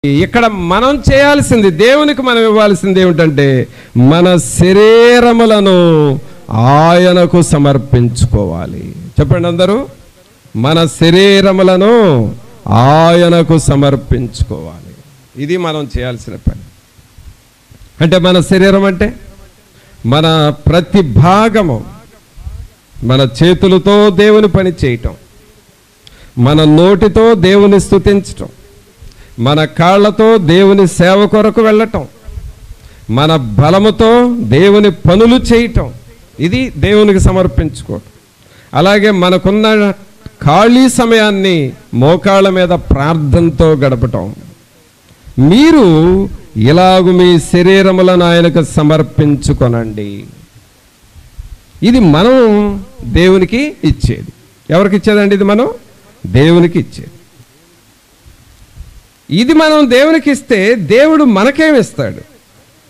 ఇక్కడ మనం చేయాల్సింది, దేవునికి మనం ఇవ్వాల్సింది ఏమిటంటే మన శరీరములను ఆయనకు సమర్పించుకోవాలి. చెప్పండి అందరూ, మన శరీరములను ఆయనకు సమర్పించుకోవాలి. ఇది మనం చేయాల్సిన పని. అంటే మన శరీరం అంటే మన ప్రతి భాగము, మన చేతులతో దేవుని పని చేయటం, మన నోటితో దేవుని స్తుతించటం, మన కాళ్ళతో దేవుని సేవ కొరకు వెళ్ళటం, మన బలముతో దేవుని పనులు చేయటం, ఇది దేవునికి సమర్పించుకోవటం. అలాగే మనకున్న ఖాళీ సమయాన్ని మోకాళ్ళ మీద ప్రార్థనతో గడపటం. మీరు ఇలాగు మీ శరీరములను ఆయనకు సమర్పించుకొనండి. ఇది మనం దేవునికి ఇచ్చేది. ఎవరికి ఇచ్చేదండి? ఇది మనం దేవునికి ఇచ్చేది. ఇది మనం దేవునికి ఇస్తే దేవుడు మనకేమిస్తాడు?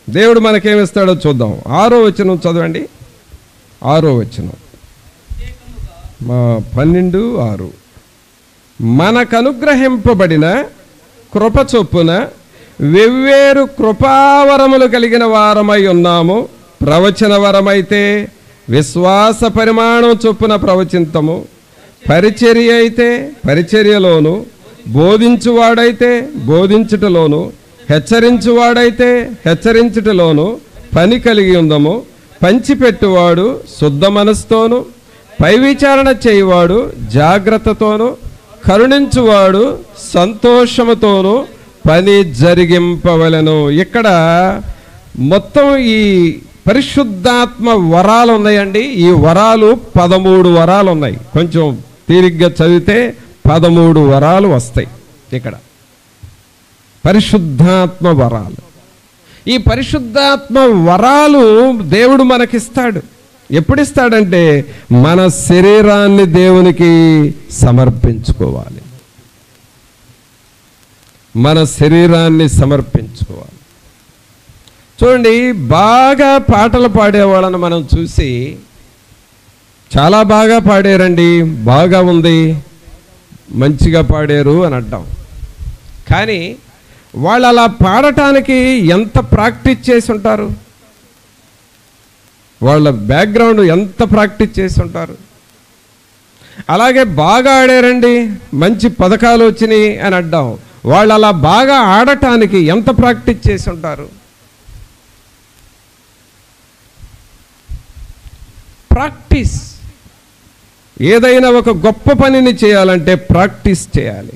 దేవుడు మనకేమిస్తాడో చూద్దాం. 6వ వచనం చదవండి. 6వ వచనం 12:6. మనకు అనుగ్రహింపబడిన కృప చొప్పున వెవ్వేరు కృపావరములు కలిగిన వారమై ఉన్నాము. ప్రవచన వరమైతే విశ్వాస పరిమాణం చొప్పున ప్రవచింతము, పరిచర్య అయితే పరిచర్యలోను, బోధించువాడైతే బోధించుటలోను, హెచ్చరించువాడైతే హెచ్చరించుటలోను పని కలిగి ఉందము. పంచిపెట్టువాడు శుద్ధ మనసుతోను, పై విచారణ చేయువాడు జాగ్రత్తతోను, కరుణించువాడు సంతోషముతోను పని జరిగింపవలెను. ఇక్కడ మొత్తం ఈ పరిశుద్ధాత్మ వరాలు ఉన్నాయండి. ఈ వరాలు 13 వరాలు ఉన్నాయి. కొంచెం తీరిగ్గా చదివితే 13 వరాలు వస్తాయి. ఇక్కడ పరిశుద్ధాత్మ వరాలు. ఈ పరిశుద్ధాత్మ వరాలు దేవుడు మనకిస్తాడు. ఎప్పుడు ఇస్తాడంటే మన శరీరాన్ని దేవునికి సమర్పించుకోవాలి. మన శరీరాన్ని సమర్పించుకోవాలి. చూడండి, బాగా పాటలు పాడేవాళ్ళని మనం చూసి చాలా బాగా పాడారండి, బాగా ఉంది, మంచిగా పాడారు అని అంటాం. కానీ వాళ్ళు అలా పాడటానికి ఎంత ప్రాక్టీస్ చేసి ఉంటారు? వాళ్ళ బ్యాక్గ్రౌండ్ ఎంత ప్రాక్టీస్ చేసి ఉంటారు? అలాగే బాగా ఆడారండి, మంచి పథకాలు వచ్చినాయి అని అంటాం. వాళ్ళు అలా బాగా ఆడటానికి ఎంత ప్రాక్టీస్ చేసి ఉంటారు? ప్రాక్టీస్. ఏదైనా ఒక గొప్ప పనిని చేయాలంటే ప్రాక్టీస్ చేయాలి.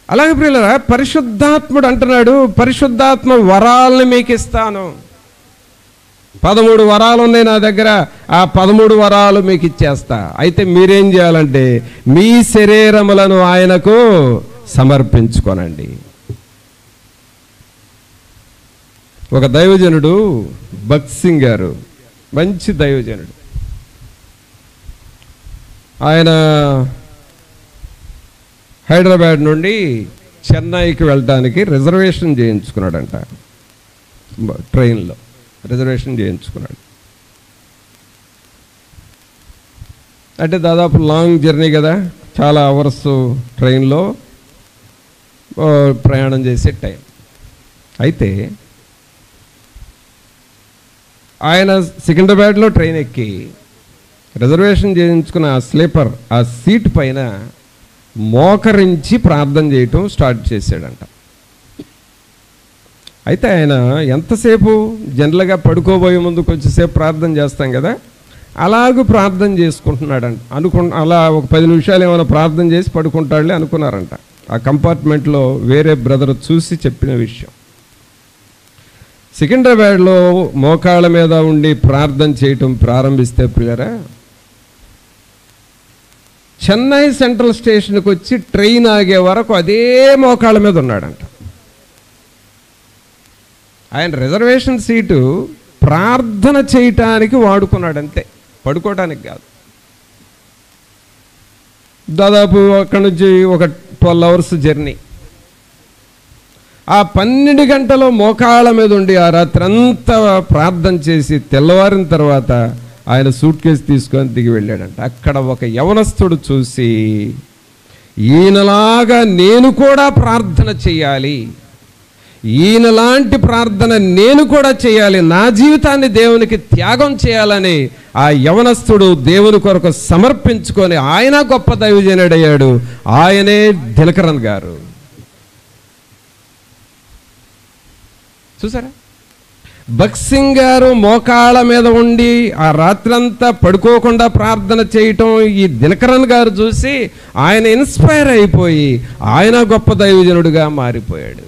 అలాగే ప్రియులారా, పరిశుద్ధాత్ముడు అంటున్నాడు, పరిశుద్ధాత్మ వరాలని మీకు ఇస్తాను. 13 వరాలు ఉన్నాయి నా దగ్గర, ఆ 13 వరాలు మీకు ఇచ్చేస్తా. అయితే మీరేం చేయాలంటే మీ శరీరములను ఆయనకు సమర్పించుకోనండి. ఒక దైవజనుడు భక్త్ సింగ్ గారు, మంచి దైవజనుడు. ఆయన హైదరాబాద్ నుండి చెన్నైకి వెళ్ళడానికి రిజర్వేషన్ చేయించుకున్నాడంట. ట్రైన్లో రిజర్వేషన్ చేయించుకున్నాడు. అంటే దాదాపు లాంగ్ జర్నీ కదా, చాలా అవర్స్ ట్రైన్లో ప్రయాణం చేసే టైం. అయితే ఆయన సికింద్రాబాద్లో ట్రైన్ ఎక్కి రిజర్వేషన్ చేయించుకున్న ఆ స్లీపర్, ఆ సీట్ పైన మోకరించి ప్రార్థన చేయటం స్టార్ట్ చేశాడంట. అయితే ఆయన ఎంతసేపు, జనరల్గా పడుకోబోయే ముందు కొంచెంసేపు ప్రార్థన చేస్తాం కదా, అలాగూ ప్రార్థన చేసుకుంటున్నాడంట. అలా ఒక 10 నిమిషాలు ఏమైనా ప్రార్థన చేసి పడుకుంటాడులే అనుకున్నారంట. ఆ కంపార్ట్మెంట్లో వేరే బ్రదర్ చూసి చెప్పిన విషయం. సికింద్రాబాద్లో మోకాళ్ళ మీద ఉండి ప్రార్థన చేయటం ప్రారంభిస్తే ప్రియరా, చెన్నై సెంట్రల్ స్టేషన్కి వచ్చి ట్రైన్ ఆగే వరకు అదే మోకాళ్ళ మీద ఉన్నాడంట. ఆయన రిజర్వేషన్ సీటు ప్రార్థన చేయటానికి వాడుకున్నాడు, అంతే, పడుకోవటానికి కాదు. దాదాపు అక్కడి నుంచి ఒక 12 అవర్స్ జర్నీ. ఆ 12 గంటలు మోకాళ్ళ మీద ఉండి ఆ రాత్రి అంతా ప్రార్థన చేసి తెల్లవారిన తర్వాత ఆయన సూట్ కేసు తీసుకొని దిగి వెళ్ళాడంట. అక్కడ ఒక యవనస్తుడు చూసి, ఈయనలాగా నేను కూడా ప్రార్థన చేయాలి, ఈయనలాంటి ప్రార్థన నేను కూడా చేయాలి, నా జీవితాన్ని దేవునికి త్యాగం చేయాలని ఆ యవనస్తుడు దేవుని కొరకు సమర్పించుకొని ఆయన గొప్ప దైవజనుడయ్యాడు. ఆయనే దినకరన్ గారు. చూసారా? భగత్ సింగ్ గారు మోకాళ్ళ మీద ఉండి ఆ రాత్రంతా పడుకోకుండా ప్రార్థన చేయటం ఈ దినకరన్ గారు చూసి ఆయన ఇన్స్పైర్ అయిపోయి ఆయన గొప్ప దైవజనుడిగా మారిపోయాడు.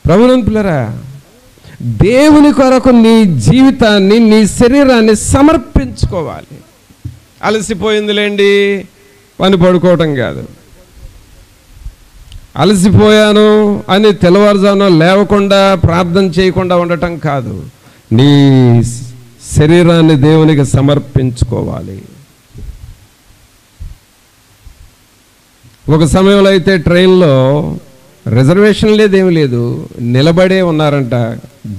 ప్రభునంతులరా, దేవుని కొరకు నీ జీవితాన్ని, నీ శరీరాన్ని సమర్పించుకోవాలి. అలసిపోయిందిలేండి పని పడుకోవటం కాదు, అలసిపోయాను అని తెల్లవారుజామున లేవకుండా ప్రార్థన చేయకుండా ఉండటం కాదు. నీ శరీరాన్ని దేవునికి సమర్పించుకోవాలి. ఒక సమయంలో అయితే ట్రైన్లో రిజర్వేషన్ లేదేమీ లేదు, నిలబడే ఉన్నారంట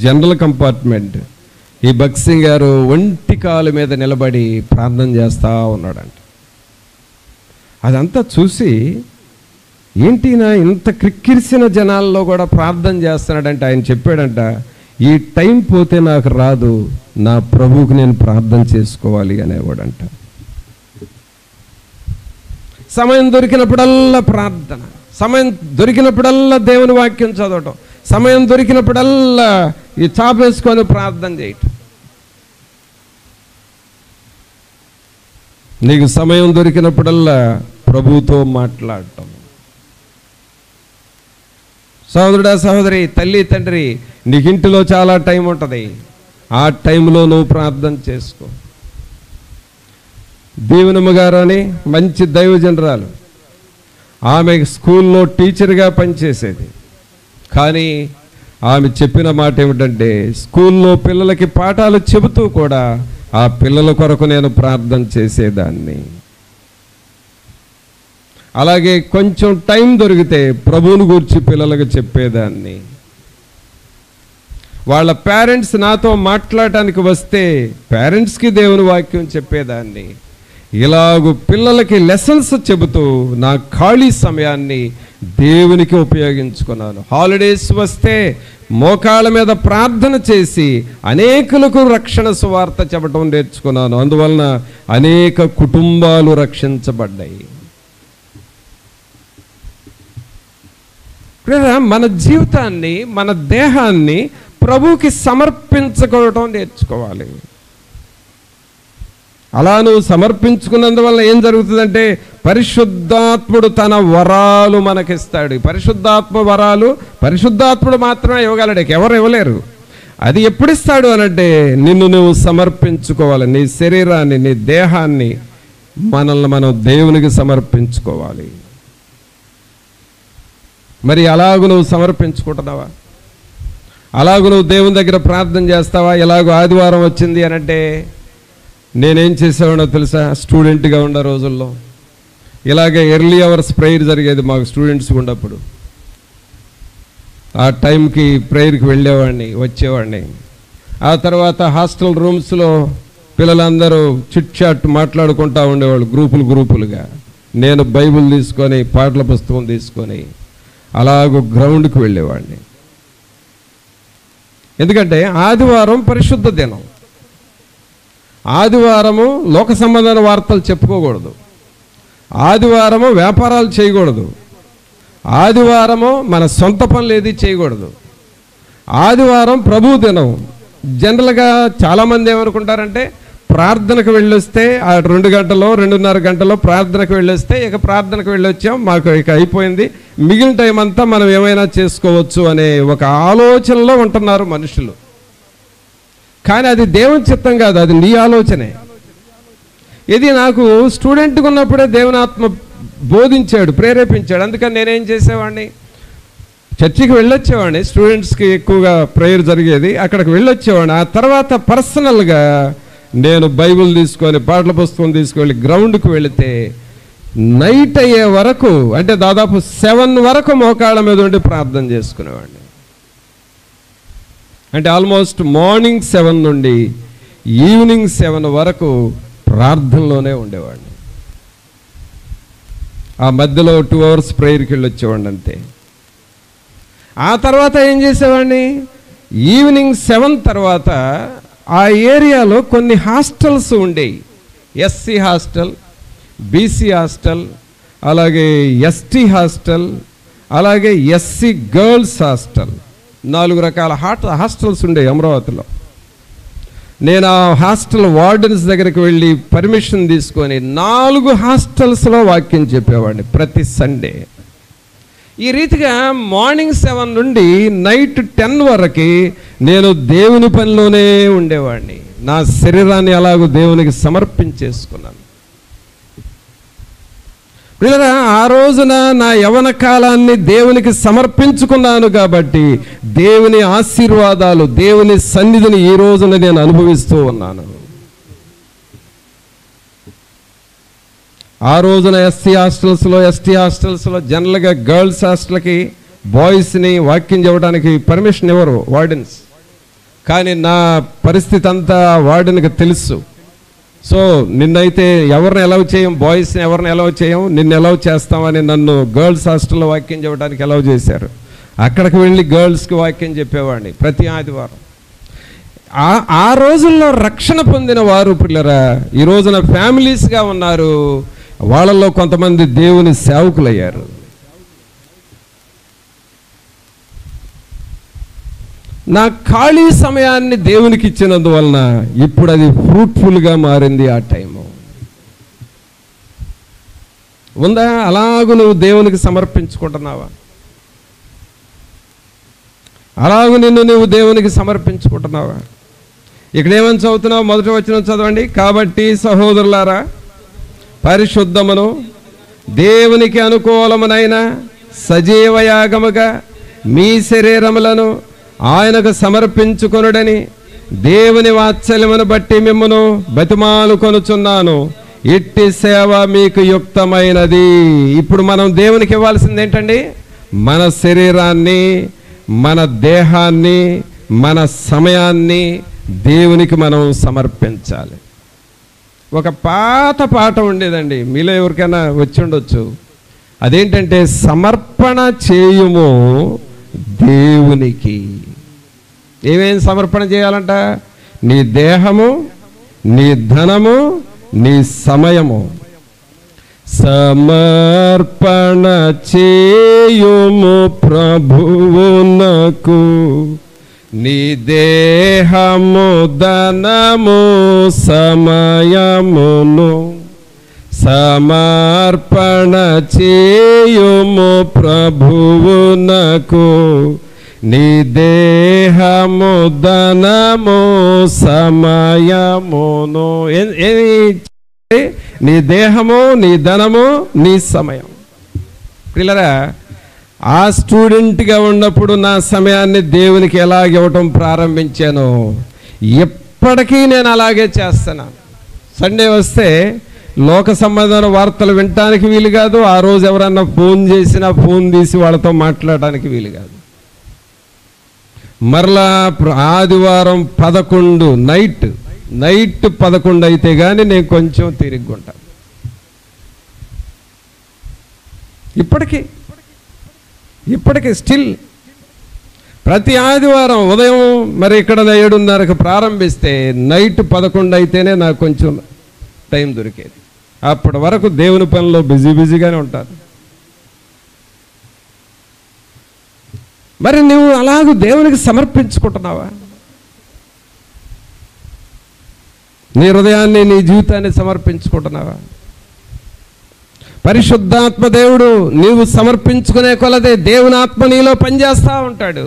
జనరల్ కంపార్ట్మెంట్. ఈ భగత్ సింగ్ గారు ఒంటి కాలు మీద నిలబడి ప్రార్థన చేస్తూ ఉన్నాడంట. అదంతా చూసి ఏంటినా ఇంత క్రిక్కిరిసిన జనాల్లో కూడా ప్రార్థన చేస్తున్నాడంటే ఆయన చెప్పాడంట, ఈ టైం పోతే నాకు రాదు, నా ప్రభువుకి నేను ప్రార్థన చేసుకోవాలి అనేవాడంట. సమయం దొరికినప్పుడల్లా ప్రార్థన, సమయం దొరికినప్పుడల్లా దేవుని వాక్యం చదవటం, సమయం దొరికినప్పుడల్లా ఈ చాపేసుకొని ప్రార్థన చేయటం. నీకు సమయం దొరికినప్పుడల్లా ప్రభువుతో మాట్లాడటం. సహోదరుడా, సహోదరి, తల్లి, తండ్రి, నీకు ఇంటిలో చాలా టైం ఉంటుంది. ఆ టైంలో నువ్వు ప్రార్థన చేసుకో. దీవెనమ్మ గారు అని మంచి దైవజనరాలు, ఆమె స్కూల్లో టీచర్గా పనిచేసేది. కానీ ఆమె చెప్పిన మాట ఏమిటంటే, స్కూల్లో పిల్లలకి పాఠాలు చెబుతూ కూడా ఆ పిల్లల కొరకు నేను ప్రార్థన చేసేదాన్ని. అలాగే కొంచెం టైం దొరికితే ప్రభువుని గురించి పిల్లలకు చెప్పేదాన్ని. వాళ్ళ పేరెంట్స్ నాతో మాట్లాడటానికి వస్తే పేరెంట్స్కి దేవుని వాక్యం చెప్పేదాన్ని. ఇలాగూ పిల్లలకి లెసన్స్ చెబుతూ నా ఖాళీ సమయాన్ని దేవునికి ఉపయోగించుకున్నాను. హాలిడేస్ వస్తే మోకాళ్ళ మీద ప్రార్థన చేసి అనేకులకు రక్షణ సువార్త చెప్పడం నేర్చుకున్నాను. అందువలన అనేక కుటుంబాలు రక్షించబడ్డాయి. మన జీవితాన్ని, మన దేహాన్ని ప్రభువుకి సమర్పించుకోవటం నేర్చుకోవాలి. అలా నువ్వు సమర్పించుకున్నందువల్ల ఏం జరుగుతుందంటే, పరిశుద్ధాత్ముడు తన వరాలు మనకిస్తాడు. పరిశుద్ధాత్మ వరాలు పరిశుద్ధాత్ముడు మాత్రమే ఇవ్వగలడు, ఎవరు ఇవ్వలేరు. అది ఎప్పుడు ఇస్తాడు అనంటే, నిన్ను నువ్వు సమర్పించుకోవాలి. నీ శరీరాన్ని, నీ దేహాన్ని మనల్ని మనం దేవునికి సమర్పించుకోవాలి. మరి అలాగూ నువ్వు సమర్పించుకుంటున్నావా? అలాగూ నువ్వు దేవుని దగ్గర ప్రార్థన చేస్తావా? ఎలాగో ఆదివారం వచ్చింది అనంటే, నేనేం చేసేవాడో తెలుసా? స్టూడెంట్గా ఉన్న రోజుల్లో ఇలాగే ఎర్లీ అవర్స్ ప్రేయర్ జరిగేది మాకు స్టూడెంట్స్ ఉన్నప్పుడు. ఆ టైంకి ప్రేయర్కి వెళ్ళేవాడిని, వచ్చేవాడిని. ఆ తర్వాత హాస్టల్ రూమ్స్లో పిల్లలందరూ చిట్ చాట్ మాట్లాడుకుంటూ ఉండేవాళ్ళు, గ్రూపులుగా. నేను బైబిల్ తీసుకొని, పాటల పుస్తకం తీసుకొని అలాగూ గ్రౌండ్కి వెళ్ళేవాడిని. ఎందుకంటే ఆదివారం పరిశుద్ధ దినం. ఆదివారము లోక సంబంధమైన వార్తలు చెప్పుకోకూడదు, ఆదివారము వ్యాపారాలు చేయకూడదు, ఆదివారము మన సొంత పనులు ఏది చేయకూడదు. ఆదివారం ప్రభు దినం. జనరల్గా చాలామంది ఏమనుకుంటారంటే, ప్రార్థనకు వెళ్ళొస్తే ఆ 2 గంటలో 2.5 గంటలో ప్రార్థనకు వెళ్ళొస్తే ఇక ప్రార్థనకు వెళ్ళొచ్చాం, మాకు ఇక అయిపోయింది, మిగిలిన టైం అంతా మనం ఏమైనా చేసుకోవచ్చు అనే ఒక ఆలోచనలో ఉంటున్నారు మనుషులు. కానీ అది దేవుని చిత్తం కాదు, అది నీ ఆలోచనే. ఇది నాకు స్టూడెంట్గా ఉన్నప్పుడే దేవుని ఆత్మ బోధించాడు, ప్రేరేపించాడు. అందుకని నేనేం చేసేవాడిని, చర్చికి వెళ్ళొచ్చేవాడిని. స్టూడెంట్స్కి ఎక్కువగా ప్రేయర్ జరిగేది, అక్కడికి వెళ్ళొచ్చేవాడిని. ఆ తర్వాత పర్సనల్గా నేను బైబిల్ తీసుకొని, పాటల పుస్తకం తీసుకొని గ్రౌండ్కి వెళితే నైట్ అయ్యే వరకు, అంటే దాదాపు 7 వరకు మోకాళ్ళ మీద ఉండి ప్రార్థన చేసుకునేవాడిని. అంటే ఆల్మోస్ట్ మార్నింగ్ 7 నుండి ఈవినింగ్ 7 వరకు ప్రార్థనలోనే ఉండేవాడిని. ఆ మధ్యలో 2 hours ప్రేయర్కి వెళ్ళి వచ్చేవాడిని అంతే. ఆ తర్వాత ఏం చేసేవాడిని, ఈవినింగ్ 7 తర్వాత ఆ ఏరియాలో కొన్ని హాస్టల్స్ ఉండేవి. ఎస్సీ హాస్టల్, బీసీ హాస్టల్, అలాగే ఎస్టీ హాస్టల్, అలాగే ఎస్సీ గర్ల్స్ హాస్టల్, 4 రకాల హాస్టల్స్ ఉండేవి అమరావతిలో. నేను ఆ హాస్టల్ వార్డెన్స్ దగ్గరికి వెళ్ళి పర్మిషన్ తీసుకొని 4 హాస్టల్స్లో వాక్యం చెప్పేవాడిని ప్రతి సండే. ఈ రీతిగా మార్నింగ్ 7 నుండి నైట్ 10 వరకు నేను దేవుని పనిలోనే ఉండేవాడిని. నా శరీరాన్ని అలాగూ దేవునికి సమర్పించేసుకున్నాను. పిల్లరా, ఆ రోజున నా యవ్వన కాలాన్ని దేవునికి సమర్పించుకున్నాను కాబట్టి దేవుని ఆశీర్వాదాలు, దేవుని సన్నిధిని ఈ రోజున నేను అనుభవిస్తూ ఉన్నాను. ఆ రోజున ఎస్సీ హాస్టల్స్లో, ఎస్టీ హాస్టల్స్లో జనరల్గా గర్ల్స్ హాస్టల్కి బాయ్స్ని వాక్యం చెప్పడానికి పర్మిషన్ ఇవ్వరు వార్డెన్స్. కానీ నా పరిస్థితి అంతా వార్డెన్కి తెలుసు. సో నిన్నైతే ఎవరిని అలౌ చేయం, బాయ్స్ని ఎవరిని అలౌ చేయం, నిన్ను అలౌ చేస్తామని నన్ను గర్ల్స్ హాస్టల్లో వాక్యం చెప్పడానికి అలౌ చేశారు. అక్కడికి వెళ్ళి గర్ల్స్కి వాక్యం చెప్పేవాడిని ప్రతి ఆదివారం. ఆ రోజుల్లో రక్షణ పొందిన వారు పిల్లరా ఈ రోజున ఫ్యామిలీస్గా ఉన్నారు. వాళ్ళల్లో కొంతమంది దేవుని సేవకులయ్యారు. నా ఖాళీ సమయాన్ని దేవునికి ఇచ్చినందువలన ఇప్పుడు అది ఫ్రూట్ఫుల్గా మారింది. ఆ టైము ఉందా? అలాగూ నువ్వు దేవునికి సమర్పించుకుంటున్నావా? అలాగూ నువ్వు దేవునికి సమర్పించుకుంటున్నావా? ఇక్కడ ఏమని చదువుతున్నావు? మొదటి వచనం చదవండి. కాబట్టి సహోదరులారా, పరిశుద్ధమును దేవునికి అనుకూలమునైన సజీవ యాగముగా మీ శరీరములను ఆయనకు సమర్పించుకొనుడని దేవుని వాత్సల్యమును బట్టి మిమ్మును బతిమాలు కొనుచున్నాను. ఇట్టి సేవ మీకు యుక్తమైనది. ఇప్పుడు మనం దేవునికి ఇవ్వాల్సింది ఏంటండి? మన శరీరాన్ని, మన దేహాన్ని, మన సమయాన్ని దేవునికి మనం సమర్పించాలి. ఒక పాత పాట ఉండేదండి, మీలో ఎవరికైనా వచ్చి ఉండొచ్చు. అదేంటంటే, సమర్పణ చేయుము దేవునికి. ఏమేం సమర్పణ చేయాలంట? నీ దేహము, నీ ధనము, నీ సమయము. సమర్పణ చేయుము ప్రభువునకు నీ దేహము, ధనము, సమయమును. సమర్పణ చేయుము ప్రభువునకు నీ దేహము, ధనము, సమయమును. నీ దేహము, నీ ధనము, నీ సమయం. పిల్లరా, ఆ స్టూడెంట్గా ఉన్నప్పుడు నా సమయాన్ని దేవునికి ఎలాగ ఇవ్వటం ప్రారంభించానో ఎప్పటికీ నేను అలాగే చేస్తున్నాను. సండే వస్తే లోక సంబంధమైన వార్తలు వినటానికి వీలు కాదు. ఆ రోజు ఎవరన్నా ఫోన్ చేసినా ఫోన్ తీసి వాళ్ళతో మాట్లాడడానికి వీలు కాదు. మరలా ఆదివారం 11 నైట్ 11 అయితే కానీ నేను కొంచెం తిరిగ్గుంటాను. ఇప్పటికీ స్టిల్ ప్రతి ఆదివారం ఉదయం మరి ఇక్కడ 7:30కి ప్రారంభిస్తే నైట్ 11 అయితేనే నాకు కొంచెం టైం దొరికేది. అప్పటి వరకు దేవుని పనిలో బిజీగానే ఉంటాను. మరి నువ్వు అలాగూ దేవునికి సమర్పించుకుంటున్నావా? నీ హృదయాన్ని, నీ జీవితాన్ని సమర్పించుకుంటున్నావా? పరిశుద్ధాత్మ దేవుడు నీవు సమర్పించుకునే కొలదే దేవుని ఆత్మ నీలో పనిచేస్తూ ఉంటాడు.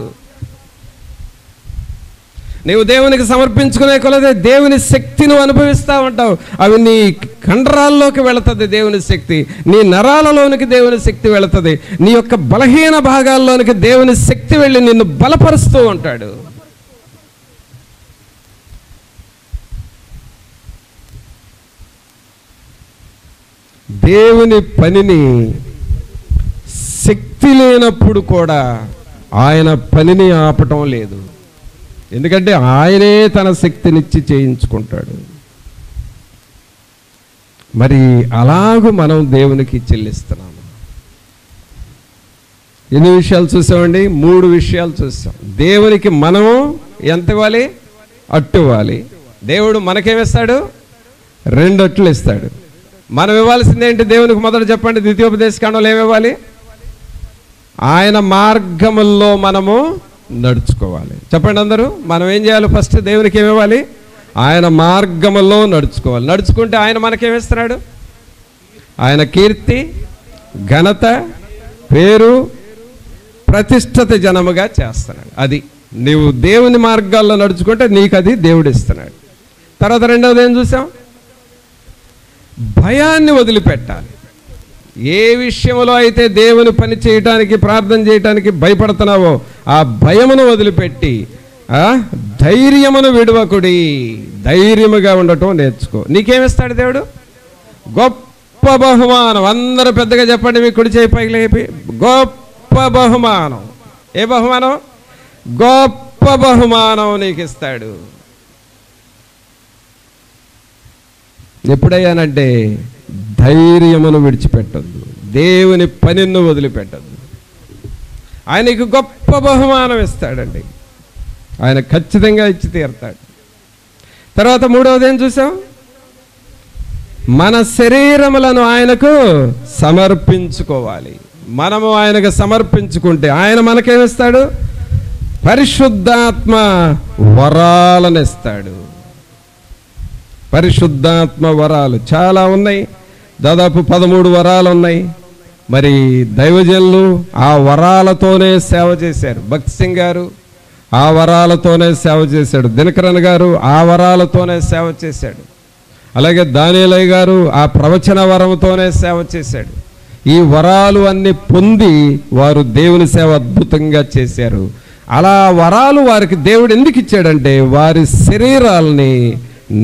నీవు దేవునికి సమర్పించుకునే కొలదే దేవుని శక్తి నువ్వు అనుభవిస్తూ ఉంటావు. అవి నీ కండరాల్లోకి వెళుతుంది దేవుని శక్తి, నీ నరాలలోనికి దేవుని శక్తి వెళుతుంది, నీ యొక్క బలహీన భాగాల్లోనికి దేవుని శక్తి వెళ్ళి నిన్ను బలపరుస్తూ ఉంటాడు. దేవుని పనిని శక్తి లేనప్పుడు కూడా ఆయన పనిని ఆపటం లేదు. ఎందుకంటే ఆయనే తన శక్తినిచ్చి చేయించుకుంటాడు. మరి అలాగూ మనం దేవునికి చెల్లిస్తున్నాము. ఎన్ని విషయాలు చూసామండి? 3 విషయాలు చూసాం. దేవునికి మనము ఎంత ఇవ్వాలి? అట్టు ఇవ్వాలి. దేవుడు మనకేమిస్తాడు? 2 అట్లు ఇస్తాడు. మనం ఇవ్వాల్సింది ఏంటి దేవునికి? మొదట చెప్పండి. ద్వితీయోపదేశకాండంలో ఏమివ్వాలి? ఆయన మార్గముల్లో మనము నడుచుకోవాలి. చెప్పండి అందరూ. మనం ఏం చేయాలి? ఫస్ట్ దేవునికి ఏమివ్వాలి? ఆయన మార్గముల్లో నడుచుకోవాలి. నడుచుకుంటే ఆయన మనకేమిస్తున్నాడు? ఆయన కీర్తి, ఘనత, పేరు, ప్రతిష్ఠిత జనముగా చేస్తున్నాడు. అది నీవు దేవుని మార్గాల్లో నడుచుకుంటే నీకు అది దేవుడు ఇస్తున్నాడు. తర్వాత రెండవది ఏం చూసాం? భయాన్ని వదిలిపెట్టాలి. ఏ విషయంలో అయితే దేవుని పని చేయటానికి, ప్రార్థన చేయటానికి భయపడుతున్నావో ఆ భయమును వదిలిపెట్టి ధైర్యమును విడవకుడి, ధైర్యముగా ఉండటం నేర్చుకో. నీకేమిస్తాడు దేవుడు? గొప్ప బహుమానం. అందరూ పెద్దగా చెప్పండి. మీ కుడి చేయి పైకి లేపి. గొప్ప బహుమానం. ఏ బహుమానం? గొప్ప బహుమానం నీకు ఇస్తాడు. ఎప్పుడయ్యానంటే ధైర్యమును విడిచిపెట్టద్దు, దేవుని పనిని వదిలిపెట్టద్దు. ఆయనకు గొప్ప బహుమానం ఇస్తాడండి. ఆయన ఖచ్చితంగా ఇచ్చి తీరుతాడు. తర్వాత మూడవది ఏం చూసాం? మన శరీరములను ఆయనకు సమర్పించుకోవాలి. మనము ఆయనకు సమర్పించుకుంటే ఆయన మనకేమిస్తాడు? పరిశుద్ధాత్మ వరాలను ఇస్తాడు. పరిశుద్ధాత్మ వరాలు చాలా ఉన్నాయి. దాదాపు 13 వరాలు ఉన్నాయి. మరి దైవజనులు ఆ వరాలతోనే సేవ చేశారు. భక్త్ సింగ్ గారు ఆ వరాలతోనే సేవ చేశాడు. దినకరన్ గారు ఆ వరాలతోనే సేవ చేశాడు. అలాగే దానియేలయ్య గారు ఆ ప్రవచన వరంతోనే సేవ చేశాడు. ఈ వరాలు అన్ని పొంది వారు దేవుని సేవ అద్భుతంగా చేశారు. అలా వరాలు వారికి దేవుడు ఎందుకు ఇచ్చాడంటే వారి శరీరాల్ని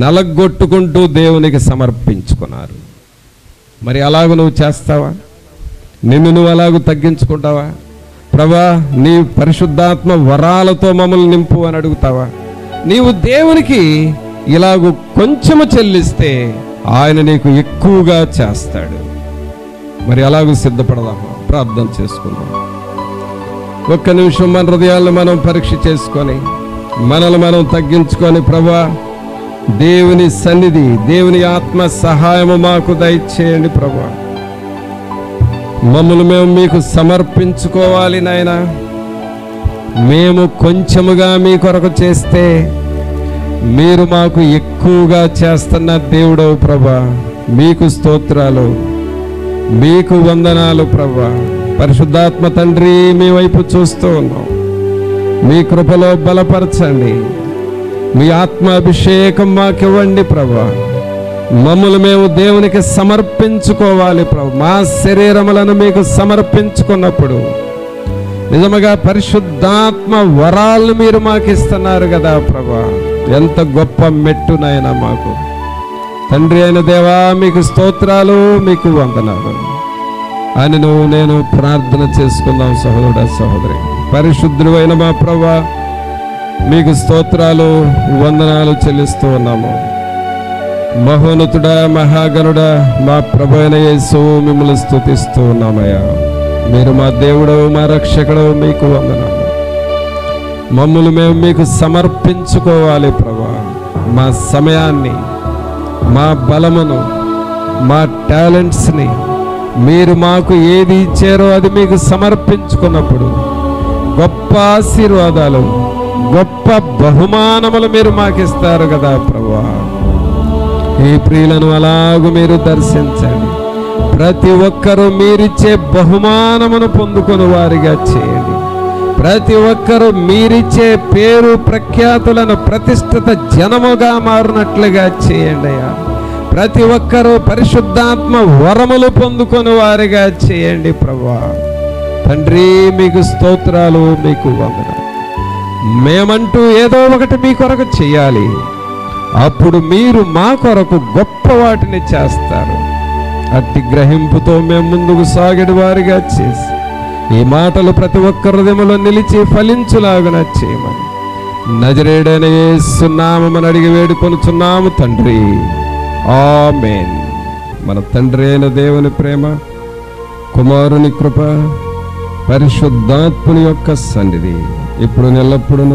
నలగొట్టుకుంటూ దేవునికి సమర్పించుకున్నారు. మరి అలాగ నువ్వు చేస్తావా? నిన్ను నువ్వు అలాగూ తగ్గించుకుంటావా? ప్రభా, నీ పరిశుద్ధాత్మ వరాలతో మమ్మల్ని నింపు అని అడుగుతావా? నీవు దేవునికి ఇలాగూ కొంచెము చెల్లిస్తే ఆయన నీకు ఎక్కువగా చేస్తాడు. మరి అలాగూ సిద్ధపడదామా? ప్రార్థన చేసుకుందాం. ఒక్క నిమిషం మన హృదయాలను మనం పరీక్ష చేసుకొని మనల్ని మనం తగ్గించుకొని, ప్రభా దేవుని సన్నిధి, దేవుని ఆత్మ సహాయము మాకు దయచేయండి. ప్రభా మమ్మల్ని మేము మీకు సమర్పించుకోవాలి నాయనా. మేము కొంచెముగా మీ కొరకు చేస్తే మీరు మాకు ఎక్కువగా చేస్తున్న దేవుడవు ప్రభా. మీకు స్తోత్రాలు, మీకు వందనాలు ప్రభా. పరిశుద్ధాత్మ తండ్రి, మీ వైపు చూస్తూ ఉన్నాం. మీ కృపలో బలపరచండి. మీ ఆత్మాభిషేకం మాకివ్వండి ప్రభా. మమ్మల్ని మేము దేవునికి సమర్పించుకోవాలి ప్రభు. మా శరీరములను మీకు సమర్పించుకున్నప్పుడు నిజముగా పరిశుద్ధాత్మ వరాలను మీరు మాకు ఇస్తున్నారు కదా ప్రభా. ఎంత గొప్ప మెట్టునైనా మాకు. తండ్రి అయిన దేవా, మీకు స్తోత్రాలు, మీకు వందనాలు అని నేను ప్రార్థన చేసుకుందాం. సహోదరుడా, సహోదరి, పరిశుద్ధుడు అయిన మా ప్రభా, మీకు స్తోత్రాలు, వందనాలు చెల్లిస్తూ ఉన్నాము. మహోన్నతుడా, మహాగణుడా, మా ప్రభు అయిన యేసు, మిమ్మల్ని స్తుతిస్తూ ఉన్నామయ్యా. మీరు మా దేవుడు, మా రక్షకుడు, మీకు వందనాలు. మమ్మల్ని మేము మీకు సమర్పించుకోవాలి ప్రభా. మా సమయాన్ని, మా బలమును, మా టాలెంట్స్ని మీరు మాకు ఏది ఇచ్చారో అది మీకు సమర్పించుకున్నప్పుడు గొప్ప ఆశీర్వాదాలు, గొప్ప బహుమానములు మీరు మాకు ఇస్తారు కదా ప్రభువా. ఈ ప్రియులను అలాగూ మీరు దర్శించండి. ప్రతి ఒక్కరూ మీరిచ్చే బహుమానమును పొందుకొని వారిగా చేయండి. ప్రతి ఒక్కరూ మీరిచ్చే పేరు ప్రఖ్యాతులను ప్రతిష్ఠిత జనముగా మారినట్లుగా చేయండి అయ్యా. ప్రతి ఒక్కరూ పరిశుద్ధాత్మ వరములు పొందుకొని వారిగా చేయండి ప్రభువా. తండ్రి, మీకు స్తోత్రాలు, మీకు వందనాలు. మేమంటూ ఏదో ఒకటి మీ కొరకు చేయాలి. అప్పుడు మీరు మా కొరకు గొప్ప వాటిని చేస్తారు. అట్టి గ్రహింపుతో మేము ముందుకు సాగడి వారిగా చేసి ఈ మాటలు ప్రతి ఒక్క హృదయములో నిలిచి ఫలించులాగున చేయమని నజరేయుడైన యేసు నామమున అడిగి వేడుకొనుచున్నాము తండ్రి. ఆమేన్. మన తండ్రి అయిన దేవుని ప్రేమ, కుమారుని కృప, పరిశుద్ధాత్ముని యొక్క సన్నిధి ఇప్పుడు ఎల్లప్పుడూ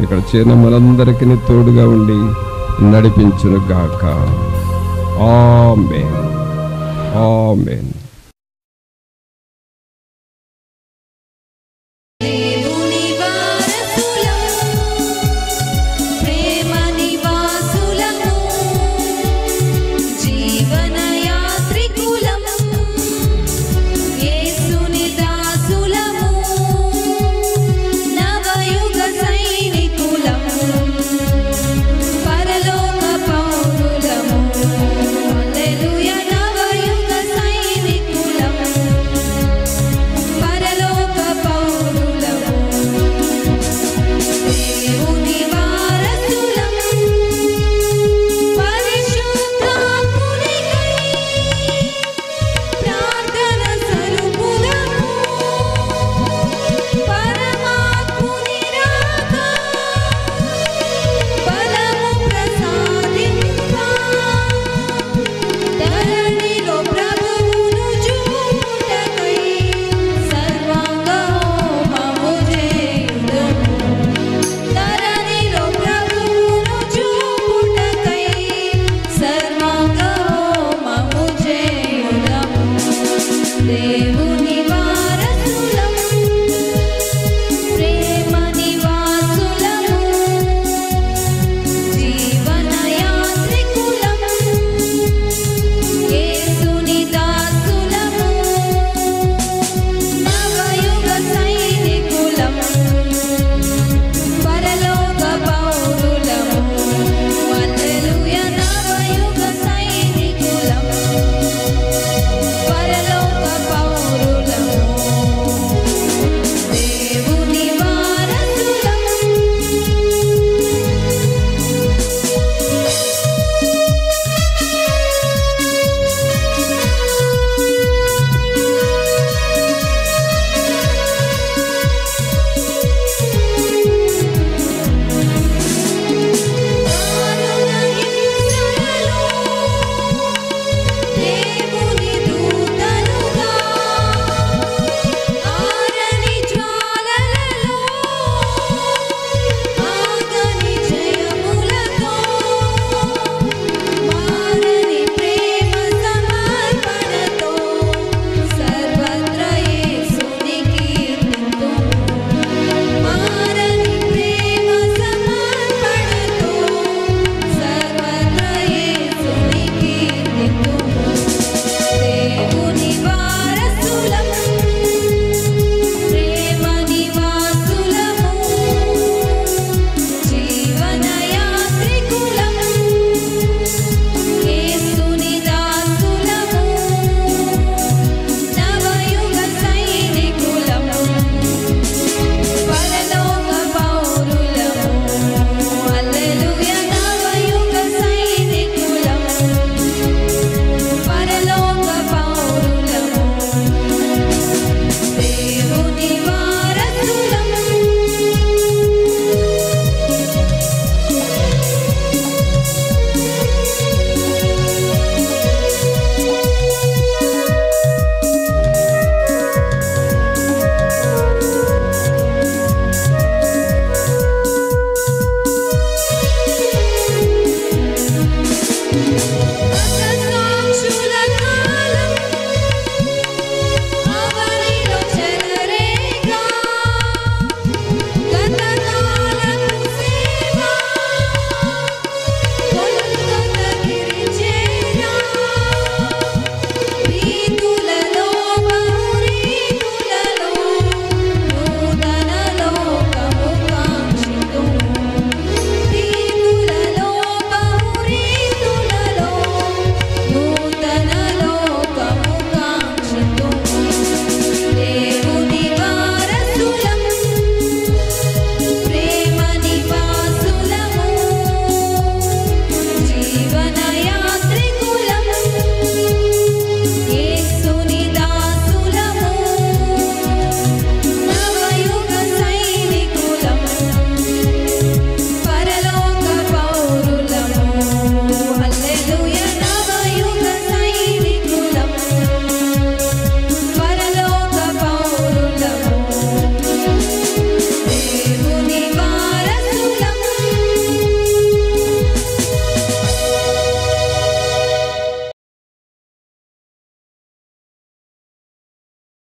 ఇక్కడ చేరిన మనందరికీ తోడుగా ఉండి నడిపించును గాక. ఆమేన్. ఆమేన్. Dev